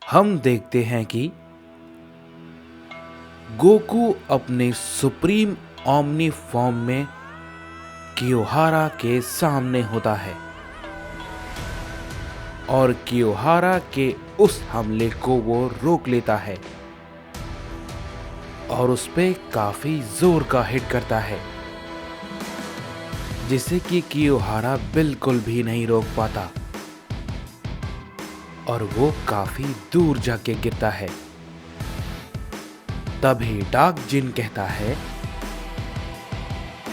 हम देखते हैं कि गोकू अपने सुप्रीम ओमनी फॉर्म में कियोहारा के सामने होता है और कियोहारा के उस हमले को वो रोक लेता है और उस पे काफी जोर का हिट करता है, जिसे कि कियोहारा बिल्कुल भी नहीं रोक पाता और वो काफी दूर जाके गिरता है। तभी डार्क जिन कहता है,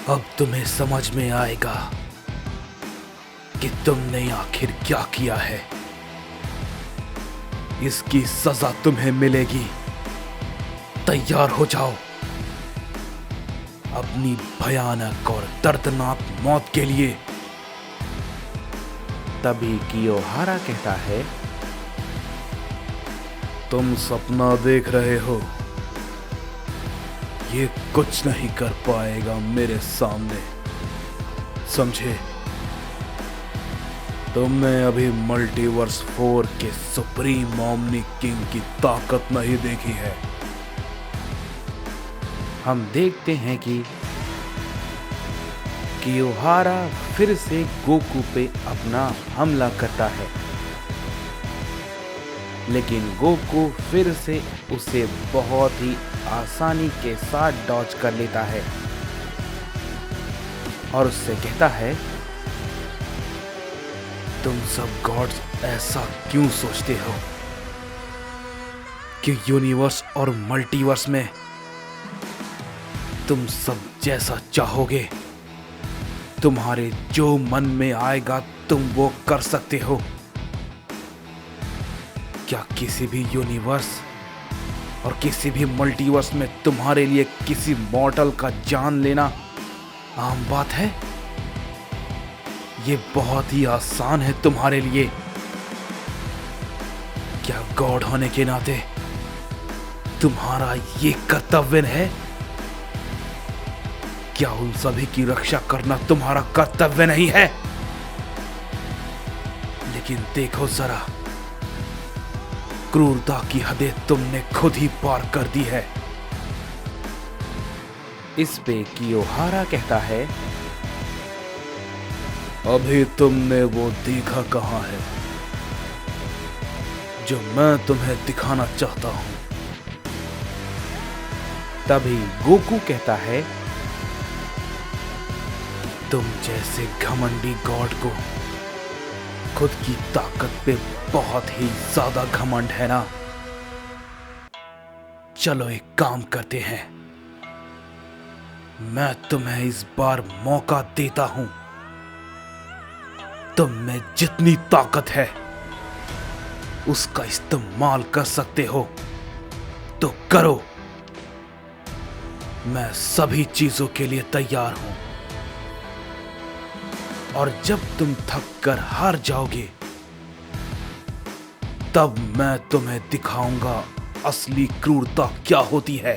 अब तुम्हें समझ में आएगा कि तुमने आखिर क्या किया है। इसकी सजा तुम्हें मिलेगी, तैयार हो जाओ अपनी भयानक और दर्दनाक मौत के लिए। तभी कियोहारा कहता है, तुम सपना देख रहे हो, ये कुछ नहीं कर पाएगा मेरे सामने, समझे? तुमने अभी मल्टीवर्स 4 के सुप्रीम ओमनी किंग की ताकत नहीं देखी है। हम देखते हैं कि कियोहारा फिर से गोकू पे अपना हमला करता है, लेकिन गोकू फिर से उसे बहुत ही आसानी के साथ डॉज कर लेता है और उससे कहता है, तुम सब गॉड्स ऐसा क्यों सोचते हो कि यूनिवर्स और मल्टीवर्स में तुम सब जैसा चाहोगे, तुम्हारे जो मन में आएगा तुम वो कर सकते हो? क्या किसी भी यूनिवर्स और किसी भी मल्टीवर्स में तुम्हारे लिए किसी मॉर्टल का जान लेना आम बात है? ये बहुत ही आसान है तुम्हारे लिए। क्या गॉड होने के नाते तुम्हारा ये कर्तव्य है? क्या उन सभी की रक्षा करना तुम्हारा कर्तव्य नहीं है? लेकिन देखो जरा, क्रूरता की हदें तुमने खुद ही पार कर दी है। इस पे कियोहारा कहता है, अभी तुमने वो देखा कहां है जो मैं तुम्हें दिखाना चाहता हूं। तभी गोकू कहता है, तुम जैसे घमंडी गॉड को खुद की ताकत पे बहुत ही ज्यादा घमंड है ना? चलो एक काम करते हैं, मैं तुम्हें इस बार मौका देता हूं। तुम में जितनी ताकत है उसका इस्तेमाल कर सकते हो तो करो। मैं सभी चीजों के लिए तैयार हूं और जब तुम थक कर हार जाओगे तब मैं तुम्हें दिखाऊंगा असली क्रूरता क्या होती है।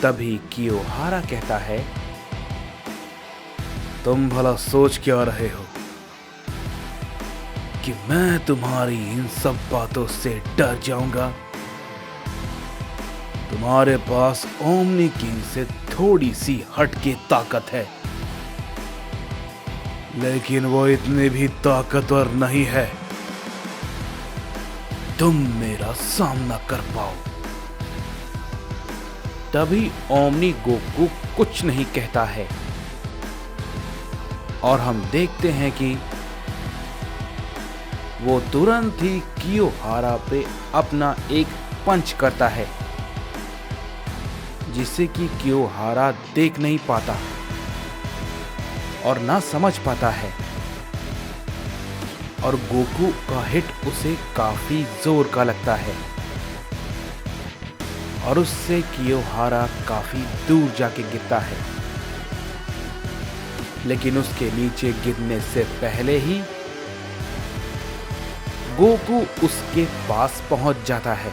तभी कियोहारा कहता है, तुम भला सोच क्या रहे हो कि मैं तुम्हारी इन सब बातों से डर जाऊंगा? तुम्हारे पास ओमनी किंग से थोड़ी सी हटके ताकत है, लेकिन वो इतने भी ताकतवर नहीं है तुम मेरा सामना कर पाओ। तभी ओमनी गोकू कुछ नहीं कहता है और हम देखते हैं कि वो तुरंत ही कियोहारा पे अपना एक पंच करता है, जिसे कि कियोहारा देख नहीं पाता और ना समझ पाता है और गोकू का हिट उसे काफी जोर का लगता है और उससे कियोहारा काफी दूर जाके गिरता है। लेकिन उसके नीचे गिरने से पहले ही गोकू उसके पास पहुंच जाता है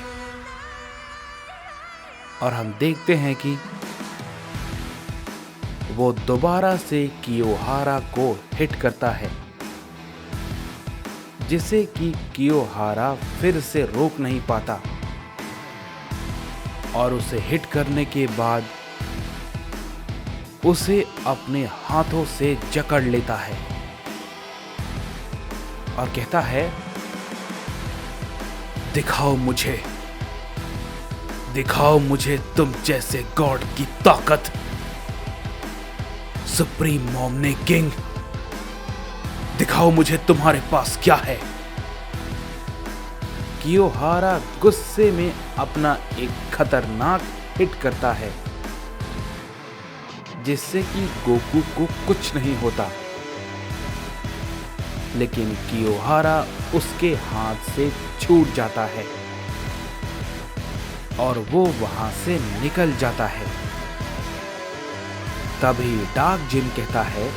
और हम देखते हैं कि वो दोबारा से कियोहारा को हिट करता है, जिसे कि कियोहारा फिर से रोक नहीं पाता और उसे हिट करने के बाद उसे अपने हाथों से जकड़ लेता है और कहता है, दिखाओ मुझे तुम जैसे गॉड की ताकत। सुप्रीम मोमनी किंग, दिखाओ मुझे तुम्हारे पास क्या है। कियोहारा गुस्से में अपना एक खतरनाक हिट करता है जिससे कि गोकू को कुछ नहीं होता, लेकिन कियोहारा उसके हाथ से छूट जाता है और वो वहां से निकल जाता है। तभी डार्क जिन कहता है,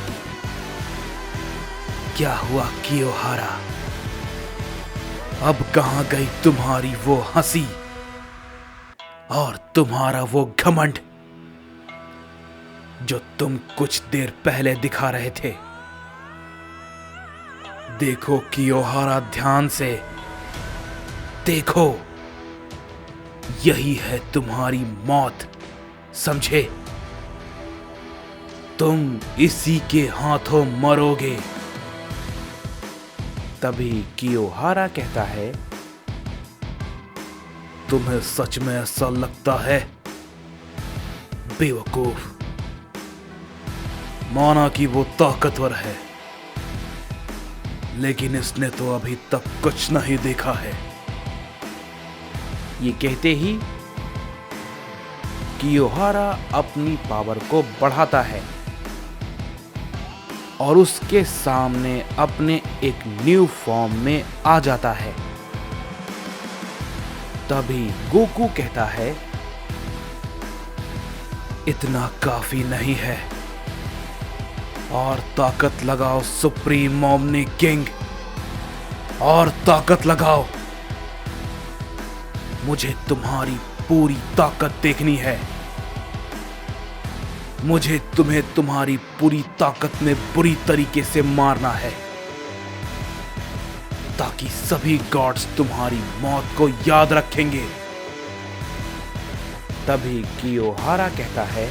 क्या हुआ कियोहारा? अब कहां गई तुम्हारी वो हंसी और तुम्हारा वो घमंड जो तुम कुछ देर पहले दिखा रहे थे? देखो कियोहारा, ध्यान से देखो, यही है तुम्हारी मौत, समझे? तुम इसी के हाथों मरोगे। तभी कियोहारा कहता है, तुम्हें सच में ऐसा लगता है? बेवकूफ, माना कि वो ताकतवर है, लेकिन इसने तो अभी तक कुछ नहीं देखा है। ये कहते ही कियोहारा अपनी पावर को बढ़ाता है और उसके सामने अपने एक न्यू फॉर्म में आ जाता है। तभी गोकू कहता है, इतना काफी नहीं है, और ताकत लगाओ सुप्रीम मोमनी किंग, और ताकत लगाओ। मुझे तुम्हारी पूरी ताकत देखनी है। मुझे तुम्हें तुम्हारी पूरी ताकत में बुरी तरीके से मारना है, ताकि सभी गॉड्स तुम्हारी मौत को याद रखेंगे। तभी कियोहारा कहता है,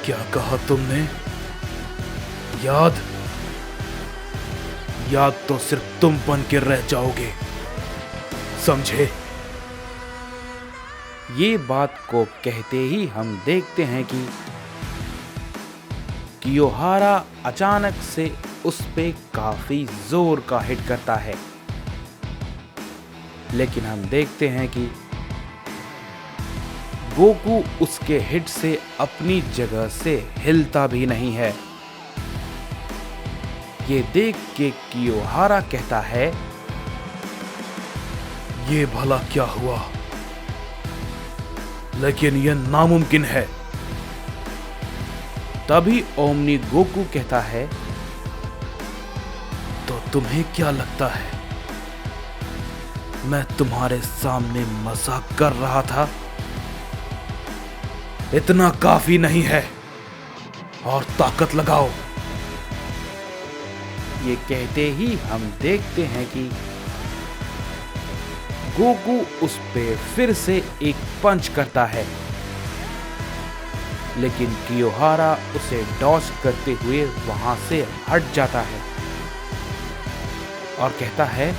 क्या कहा तुमने? याद तो सिर्फ तुम बन के रह जाओगे, समझे? ये बात को कहते ही हम देखते हैं कि कियोहारा अचानक से उस पे काफी जोर का हिट करता है, लेकिन हम देखते हैं कि गोकू उसके हिट से अपनी जगह से हिलता भी नहीं है। ये देख के कियोहारा कहता है, ये भला क्या हुआ? लेकिन यह नामुमकिन है। तभी ओमनी गोकू कहता है, तो तुम्हें क्या लगता है मैं तुम्हारे सामने मजाक कर रहा था? इतना काफी नहीं है, और ताकत लगाओ। ये कहते ही हम देखते हैं कि गोकू उस पे फिर से एक पंच करता है, लेकिन कियोहारा उसे डॉज करते हुए वहां से हट जाता है और कहता है,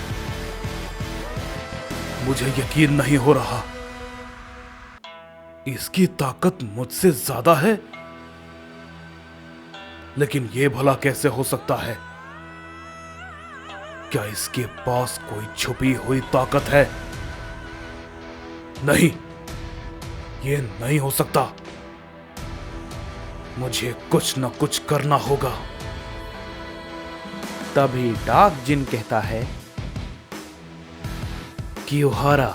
मुझे यकीन नहीं हो रहा, इसकी ताकत मुझसे ज्यादा है। लेकिन यह भला कैसे हो सकता है? क्या इसके पास कोई छुपी हुई ताकत है? नहीं, यह नहीं हो सकता। मुझे कुछ न कुछ करना होगा। तभी डार्क जिन कहता है, कियोहारा,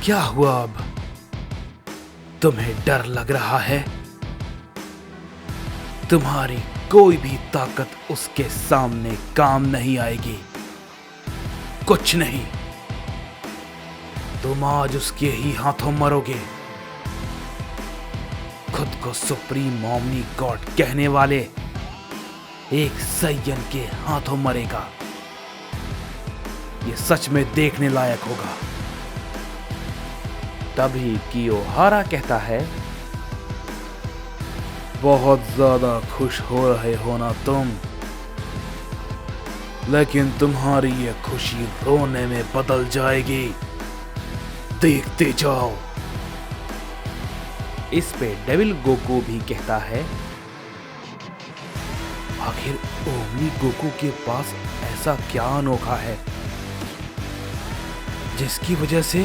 क्या हुआ? अब तुम्हें डर लग रहा है? तुम्हारी कोई भी ताकत उसके सामने काम नहीं आएगी, कुछ नहीं। तुम आज उसके ही हाथों मरोगे। खुद को सुप्रीम मोमनी गॉड कहने वाले एक सैयन के हाथों मरेगा। ये सच में देखने लायक होगा। तभी कियोहारा कहता है, बहुत ज्यादा खुश हो रहे हो ना तुम, लेकिन तुम्हारी ये खुशी रोने में बदल जाएगी, देखते जाओ। इस पे डेविल गोकू भी कहता है, आखिर ओमनी गोकू के पास ऐसा क्या अनोखा है जिसकी वजह से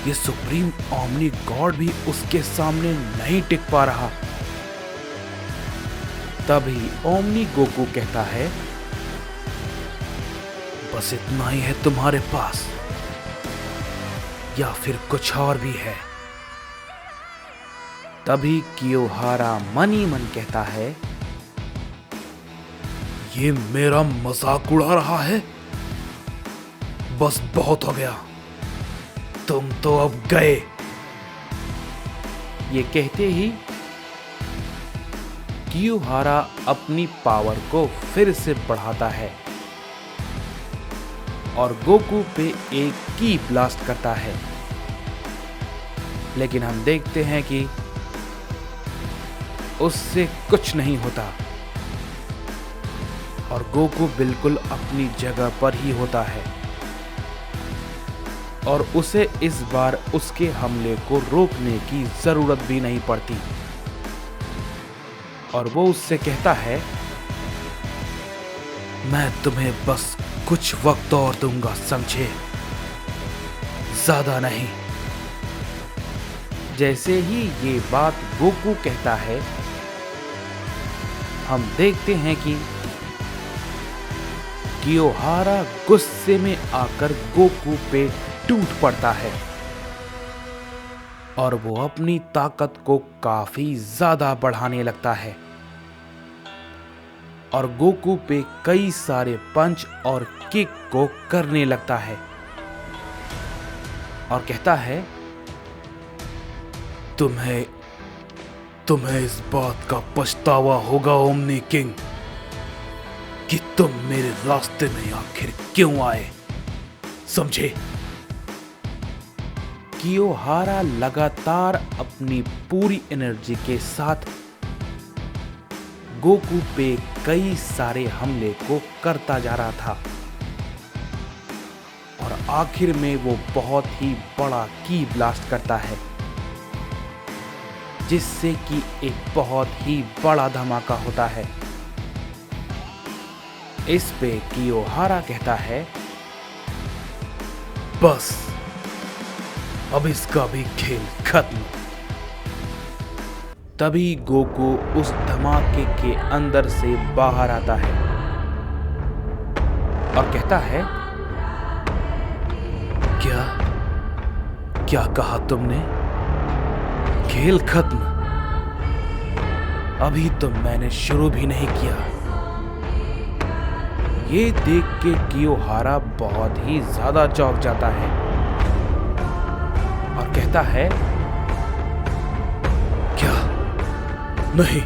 ये सुप्रीम ओमनी गॉड भी उसके सामने नहीं टिक पा रहा। तभी ओमनी गोकू कहता है, बस इतना ही है तुम्हारे पास या फिर कुछ और भी है? तभी कियोहारा मन ही मन कहता है, ये मेरा मजाक उड़ा रहा है, बस बहुत हो गया, तुम तो अब गए। ये कहते ही कियोहारा अपनी पावर को फिर से बढ़ाता है और गोकू पे एक की ब्लास्ट करता है। लेकिन हम देखते हैं कि उससे कुछ नहीं होता और गोकू बिल्कुल अपनी जगह पर ही होता है और उसे इस बार उसके हमले को रोकने की जरूरत भी नहीं पड़ती। और वो उससे कहता है, मैं तुम्हें बस कुछ वक्त और दूंगा, समझे? ज्यादा नहीं। जैसे ही ये बात गोकू कहता है, हम देखते हैं कि कियोहारा गुस्से में आकर गोकू पे टूट पड़ता है और वो अपनी ताकत को काफी ज्यादा बढ़ाने लगता है और गोकू पे कई सारे पंच और किक को करने लगता है और कहता है, तुम्हें इस बात का पछतावा होगा ओमनी किंग कि तुम मेरे रास्ते में आखिर क्यों आए, समझे? कियोहारा लगातार अपनी पूरी एनर्जी के साथ गोकू पे कई सारे हमले को करता जा रहा था और आखिर में वो बहुत ही बड़ा की ब्लास्ट करता है जिससे कि एक बहुत ही बड़ा धमाका होता है। इस पे कियोहारा कहता है, बस अब इसका भी खेल खत्म। तभी गोकू उस धमाके के अंदर से बाहर आता है और कहता है, क्या कहा तुमने? खेल खत्म? अभी तो मैंने शुरू भी नहीं किया। ये देख के कियोहारा बहुत ही ज्यादा चौंक जाता है और कहता है, क्या? नहीं,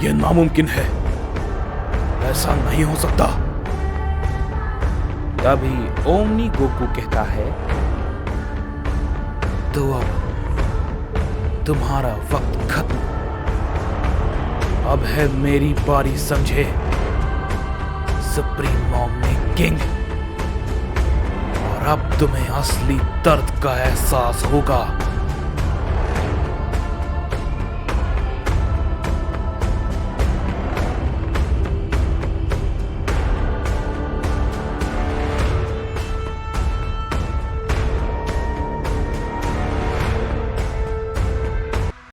ये नामुमकिन है, ऐसा नहीं हो सकता। तभी ओमनी गोकू कहता है, तो अब तुम्हारा वक्त खत्म, अब है मेरी बारी, समझे? सुप्रीम ओमनी किंग, और अब तुम्हें असली दर्द का एहसास होगा।